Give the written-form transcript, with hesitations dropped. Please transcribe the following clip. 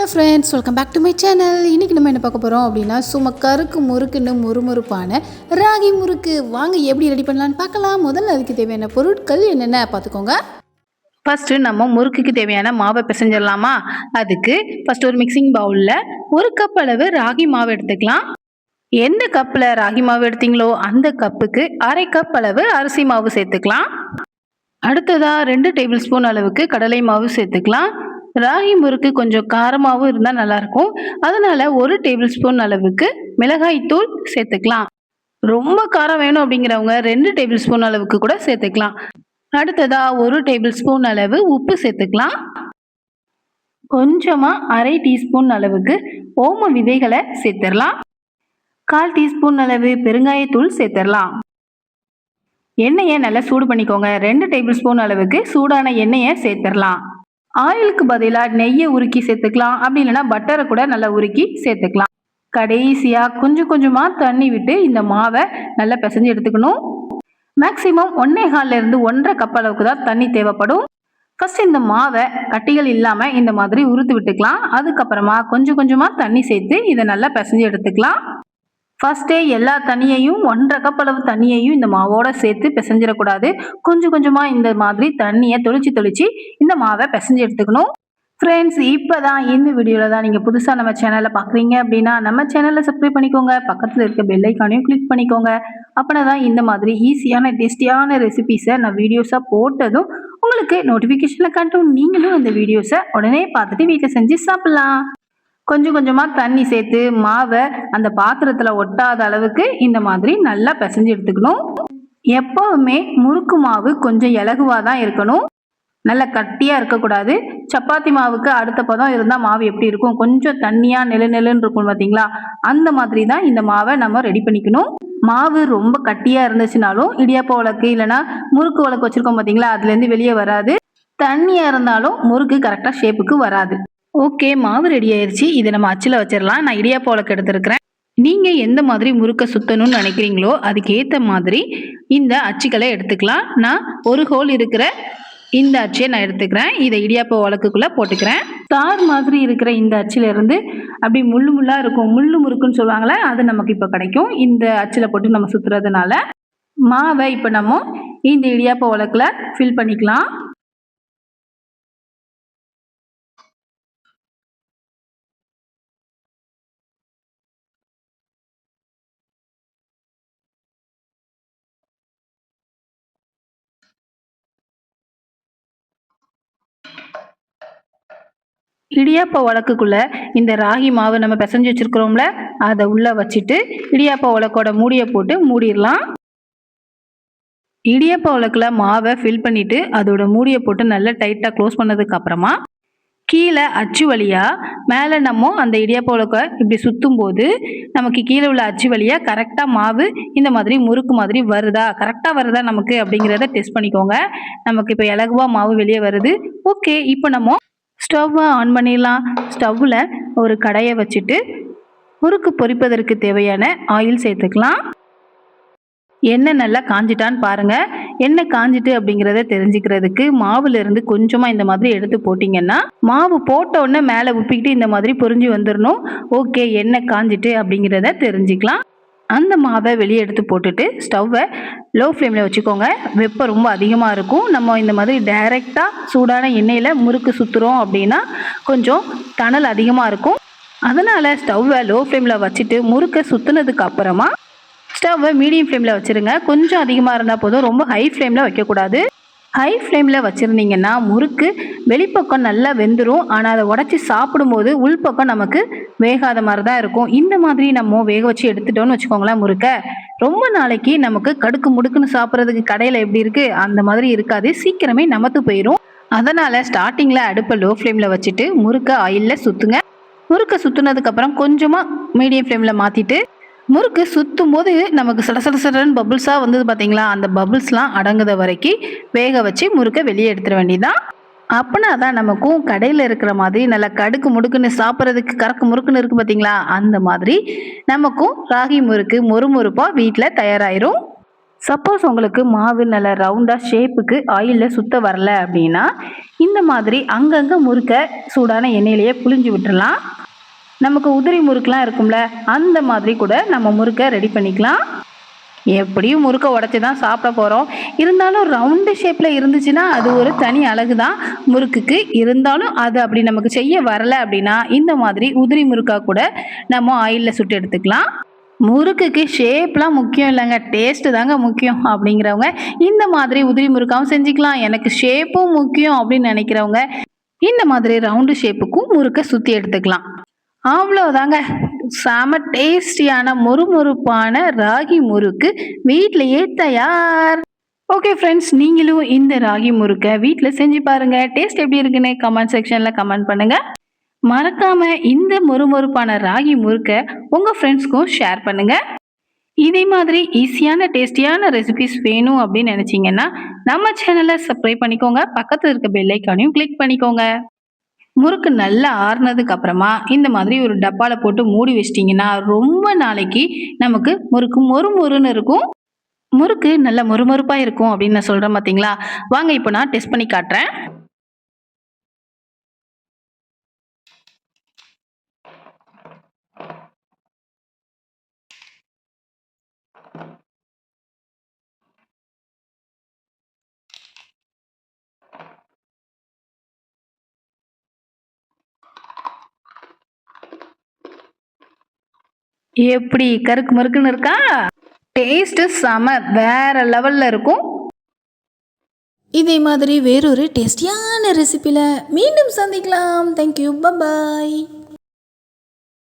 Hello friends, welcome back to my channel. இன்றைக்கி நம்ம என்ன பார்க்க போகிறோம் அப்படின்னா, சும்மா கருக்கு முறுக்குன்னு முறுமுறுப்பான ராகி முறுக்கு. வாங்க எப்படி ரெடி பண்ணலான்னு பார்க்கலாம். முதல்ல அதுக்கு தேவையான பொருட்கள் என்னென்ன பார்த்துக்கோங்க. ஃபஸ்ட்டு நம்ம முறுக்குக்கு தேவையான மாவை பிசைஞ்சிடலாமா? அதுக்கு ஃபஸ்ட்டு ஒரு மிக்சிங் பவுலில் 1 கப் அளவு ராகி மாவு எடுத்துக்கலாம். எந்த கப்பில் ராகி மாவு எடுத்தீங்களோ அந்த கப்புக்கு 1/2 கப் அளவு அரிசி மாவு சேர்த்துக்கலாம். அடுத்ததாக 2 டேபிள் ஸ்பூன் அளவுக்கு கடலை மாவு சேர்த்துக்கலாம். ராகி முறுக்கு கொஞ்சம் காரமாகவும் இருந்தால் நல்லாயிருக்கும். அதனால 1 டேபிள் ஸ்பூன் அளவுக்கு மிளகாய் தூள் சேர்த்துக்கலாம். ரொம்ப காரம் வேணும் அப்படிங்கிறவங்க 2 டேபிள் ஸ்பூன் அளவுக்கு கூட சேர்த்துக்கலாம். அடுத்ததாக 1 டேபிள் ஸ்பூன் அளவு உப்பு சேர்த்துக்கலாம். கொஞ்சமாக 1/2 டீஸ்பூன் அளவுக்கு ஓம விதைகளை சேர்த்துடலாம். 1/4 டீஸ்பூன் அளவு பெருங்காயத்தூள் சேர்த்துடலாம். எண்ணெயை நல்லா சூடு பண்ணிக்கோங்க. 2 டேபிள் ஸ்பூன் அளவுக்கு சூடான எண்ணெயை சேர்த்துடலாம். ஆயிலுக்கு பதிலாக நெய்யை உருக்கி சேர்த்துக்கலாம். அப்படி இல்லைன்னா பட்டரை கூட நல்லா உருக்கி சேர்த்துக்கலாம். கடைசியாக கொஞ்சம் கொஞ்சமாக தண்ணி விட்டு இந்த மாவை நல்லா பிசைஞ்சு எடுத்துக்கணும். மேக்சிமம் 1.25 1/2 கப் அளவுக்கு தான் தண்ணி தேவைப்படும். ஃபர்ஸ்ட் இந்த மாவை கட்டிகள் இல்லாமல் இந்த மாதிரி உருத்து விட்டுக்கலாம். அதுக்கப்புறமா கொஞ்சம் கொஞ்சமாக தண்ணி சேர்த்து இதை நல்லா பிசைஞ்சு எடுத்துக்கலாம். ஃபஸ்ட்டே எல்லா தண்ணியையும் 1/2 கப் அளவு தண்ணியையும் இந்த மாவோட சேர்த்து பிசைஞ்சிடக்கூடாது. கொஞ்சம் கொஞ்சமாக இந்த மாதிரி தண்ணியை தொளிச்சு இந்த மாவை பிசைஞ்சு எடுத்துக்கணும். ஃப்ரெண்ட்ஸ், இப்போ தான் இந்த வீடியோவில் தான் நீங்கள் புதுசாக நம்ம சேனலில் பார்க்குறீங்க அப்படின்னா நம்ம சேனலில் சப்ஸ்கிரைப் பண்ணிக்கோங்க. பக்கத்தில் இருக்க பெல் ஐக்கானையும் கிளிக் பண்ணிக்கோங்க. அப்படின்னா தான் இந்த மாதிரி ஈஸியான டேஸ்டியான ரெசிபீஸை நான் வீடியோஸாக போட்டதும் உங்களுக்கு நோட்டிஃபிகேஷனில் காட்டும். நீங்களும் இந்த வீடியோஸை உடனே பார்த்துட்டு வீட்டில் செஞ்சு சாப்பிட்லாம். கொஞ்சம் கொஞ்சமாக தண்ணி சேர்த்து மாவை அந்த பாத்திரத்தில் ஒட்டாத அளவுக்கு இந்த மாதிரி நல்லா பிசைஞ்சு எடுத்துக்கணும். எப்போவுமே முறுக்கு மாவு கொஞ்சம் இலகுவாக தான் இருக்கணும். நல்லா கட்டியாக இருக்கக்கூடாது. சப்பாத்தி மாவுக்கு அடுத்த பதம் இருந்தால் மாவு எப்படி இருக்கும்? கொஞ்சம் தண்ணியாக நெலுன்னு இருக்கும் பார்த்தீங்களா? அந்த மாதிரி தான் இந்த மாவை நம்ம ரெடி பண்ணிக்கணும். மாவு ரொம்ப கட்டியாக இருந்துச்சுனாலும் இடியாப்ப உலக்கு இல்லைன்னா முறுக்கு உலக்கு வச்சுருக்கோம் பார்த்தீங்களா? அதுலேருந்து வெளியே வராது. தண்ணியாக இருந்தாலும் முறுக்கு கரெக்டாக ஷேப்புக்கு வராது. ஓகே, மாவு ரெடி ஆயிடுச்சு. இதை நம்ம அச்சில் வச்சிடலாம். நான் இடியாப்ப உலக்கு எடுத்துருக்கிறேன். நீங்கள் எந்த மாதிரி முறுக்கை சுற்றணும்னு நினைக்கிறீங்களோ அதுக்கேற்ற மாதிரி இந்த அச்சுக்களை எடுத்துக்கலாம். நான் ஒரு ஹோல் இருக்கிற இந்த அச்சியை நான் எடுத்துக்கிறேன். இதை இடியாப்ப உலக்குக்குள்ளே போட்டுக்கிறேன். தார் மாதிரி இருக்கிற இந்த அச்சிலேருந்து அப்படி முள்ளாக இருக்கும், முள்ளு முறுக்குன்னு சொல்லுவாங்களே, அது நமக்கு இப்போ கிடைக்கும். இந்த அச்சில் போட்டு நம்ம சுற்றுறதுனால மாவை இப்போ நம்ம இந்த இடியாப்ப உலக்கில் ஃபில் பண்ணிக்கலாம். இடியாப்ப உலக்குக்குள்ளே இந்த ராகி மாவு நம்ம பிசைஞ்சு வச்சுருக்கிறோம்ல, அதை உள்ளே வச்சுட்டு இடியாப்ப உலக்கோட மூடியை போட்டு மூடிடலாம். இடியாப்ப உலக்கில் மாவை ஃபில் பண்ணிவிட்டு அதோட மூடியை போட்டு நல்லா டைட்டாக க்ளோஸ் பண்ணதுக்கு அப்புறமா கீழே அச்சு வழியாக மேலே நம்ம அந்த இடியாப்ப உலக்கை இப்படி சுற்றும் போது நமக்கு கீழே உள்ள அச்சு வழியாக கரெக்டாக மாவு இந்த மாதிரி முறுக்கு மாதிரி வருதா, கரெக்டாக வருதா நமக்கு அப்படிங்கிறத டெஸ்ட் பண்ணிக்கோங்க. நமக்கு இப்போ இலகுவா மாவு வெளியே வருது. ஓகே, இப்போ நம்ம ஸ்டவ்வை ஆன் பண்ணிடலாம். ஸ்டவ்வில் ஒரு கடாயை வச்சுட்டு முறுக்கு பொரிப்பதற்கு தேவையான ஆயில் சேர்த்துக்கலாம். எண்ணெய் நல்லா காஞ்சிட்டான்னு பாருங்கள். எண்ணெய் காஞ்சிட்டு அப்படிங்கிறத தெரிஞ்சுக்கிறதுக்கு மாவுலேருந்து கொஞ்சமாக இந்த மாதிரி எடுத்து போட்டிங்கன்னா மாவு போட்ட உடனே மேலே உப்பிக்கிட்டு இந்த மாதிரி பொரிஞ்சு வந்துடணும். ஓகே, எண்ணெய் காஞ்சிட்டு அப்படிங்கிறத தெரிஞ்சுக்கலாம். அந்த மாவை வெளியே எடுத்து போட்டுட்டு ஸ்டவ்வை லோ ஃப்ளேமில் வச்சுக்கோங்க. வெப்பம் ரொம்ப அதிகமாக இருக்கும். நம்ம இந்த மாதிரி டைரெக்டாக சூடான எண்ணெயில் முறுக்கு சுற்றுறோம் அப்படின்னா கொஞ்சம் தணல் அதிகமாக இருக்கும். அதனால் ஸ்டவ்வை லோ ஃப்ளேமில் வச்சுட்டு முறுக்கை சுற்றுனதுக்கு அப்புறமா ஸ்டவ்வை மீடியம் ஃப்ளேமில் வச்சுருங்க. கொஞ்சம் அதிகமாக இருந்தால் போதும், ரொம்ப ஹை ஃப்ளேமில் வைக்கக்கூடாது. ஹை ஃப்ளேமில் வச்சுருந்தீங்கன்னா முறுக்கு வெளிப்பக்கம் நல்லா வெந்துடும். ஆனால் அதை உடச்சி சாப்பிடும்போது உள்பக்கம் நமக்கு வேகாத மாதிரி தான் இருக்கும். இந்த மாதிரி நம்ம வேக வச்சு எடுத்துட்டோன்னு வச்சுக்கோங்களேன், முறுக்கை ரொம்ப நாளைக்கு நமக்கு கடுக்கு முடுக்குன்னு சாப்பிட்றதுக்கு கடையில் எப்படி இருக்குது அந்த மாதிரி இருக்காது. சீக்கிரமே நமத்து போயிடும். அதனால் ஸ்டார்டிங்கில் அடுப்பை லோ ஃப்ளேமில் வச்சுட்டு முறுக்கை ஆயிலில் சுற்றுங்க. முறுக்கை சுற்றுனதுக்கப்புறம் கொஞ்சமாக மீடியம் ஃப்ளேமில் மாற்றிட்டு முறுக்கு சுற்றும் போது நமக்கு சடசடன்னு பபுள்ஸாக வந்தது பார்த்தீங்களா? அந்த பபுள்ஸ்லாம் அடங்குத வரைக்கும் வேக வச்சு முறுக்கை வெளியே எடுத்துட வேண்டியதான். அப்படின்னா தான் நமக்கும் கடையில் இருக்கிற மாதிரி நல்லா கடுக்கு முடுக்குன்னு சாப்பிட்றதுக்கு கறக்கு முறுக்குன்னு இருக்குது பார்த்தீங்களா? அந்த மாதிரி நமக்கும் ராகி முறுக்கு மொறுமொறுப்பாக வீட்டில் தயாராகிரும். சப்போஸ் உங்களுக்கு மாவு நல்ல ரவுண்டாக ஷேப்புக்கு ஆயிலில் சுத்த வரல அப்படின்னா இந்த மாதிரி அங்கங்கே முறுக்க சூடான எண்ணெயிலேயே புழிஞ்சு விட்டுறலாம். நமக்கு உதிரி முறுக்கெலாம் இருக்கும்ல, அந்த மாதிரி கூட நம்ம முறுக்கை ரெடி பண்ணிக்கலாம். எப்படியும் முறுக்க உடச்சி தான் சாப்பிட போகிறோம். இருந்தாலும் ரவுண்டு ஷேப்பில் இருந்துச்சுன்னா அது ஒரு தனி அழகு தான் முறுக்குக்கு. இருந்தாலும் அது அப்படி நமக்கு செய்ய வரலை அப்படின்னா இந்த மாதிரி உதிரி முறுக்கா கூட நம்ம ஆயிலில் சுட்டு எடுத்துக்கலாம். முறுக்குக்கு ஷேப்லாம் முக்கியம் இல்லைங்க, டேஸ்ட்டு தாங்க முக்கியம் அப்படிங்கிறவங்க இந்த மாதிரி உதிரி முறுக்காவும் செஞ்சுக்கலாம். எனக்கு ஷேப்பும் முக்கியம் அப்படின்னு நினைக்கிறவங்க இந்த மாதிரி ரவுண்டு ஷேப்புக்கும் முறுக்கை சுற்றி எடுத்துக்கலாம். அவ்வளோதாங்க, செம டேஸ்டியான மொறுமொறுப்பான ராகி முறுக்கு வீட்டிலேயே தயார். ஓகே ஃப்ரெண்ட்ஸ், நீங்களும் இந்த ராகி முறுக்கை வீட்டில் செஞ்சு பாருங்க. டேஸ்ட் எப்படி இருக்குன்னு கமெண்ட் செக்ஷனில் கமெண்ட் பண்ணுங்க. மறக்காம இந்த மொறுமொறுப்பான ராகி முறுக்க உங்க ஃப்ரெண்ட்ஸ்க்கும் ஷேர் பண்ணுங்க. இதே மாதிரி ஈஸியான டேஸ்டியான ரெசிபிஸ் வேணும் அப்படின்னு நினைச்சீங்கன்னா நம்ம சேனலை சப்ஸ்கிரைப் பண்ணிக்கோங்க. பக்கத்தில் இருக்க பெல் ஐக்கானையும் கிளிக் பண்ணிக்கோங்க. முறுக்கு நல்லா ஆறுனதுக்கு அப்புறமா இந்த மாதிரி ஒரு டப்பால போட்டு மூடி வச்சிட்டிங்கன்னா ரொம்ப நாளைக்கு நமக்கு முறுக்கு மொறு மொறுன்னு இருக்கும். முறுக்கு நல்ல மொறுமொறுப்பா இருக்கும் அப்படின்னு நான் சொல்றேன் பார்த்தீங்களா. வாங்க இப்போ நான் டெஸ்ட் பண்ணி காட்டுறேன். எப்படி கருக்கு மறுக்குன்னு இருக்கா? டேஸ்ட் செம வேற லெவல்ல இருக்கும். இதே மாதிரி வேறொரு டேஸ்டியான ரெசிபியில் மீண்டும் சந்திக்கலாம். Thank you, bye bye.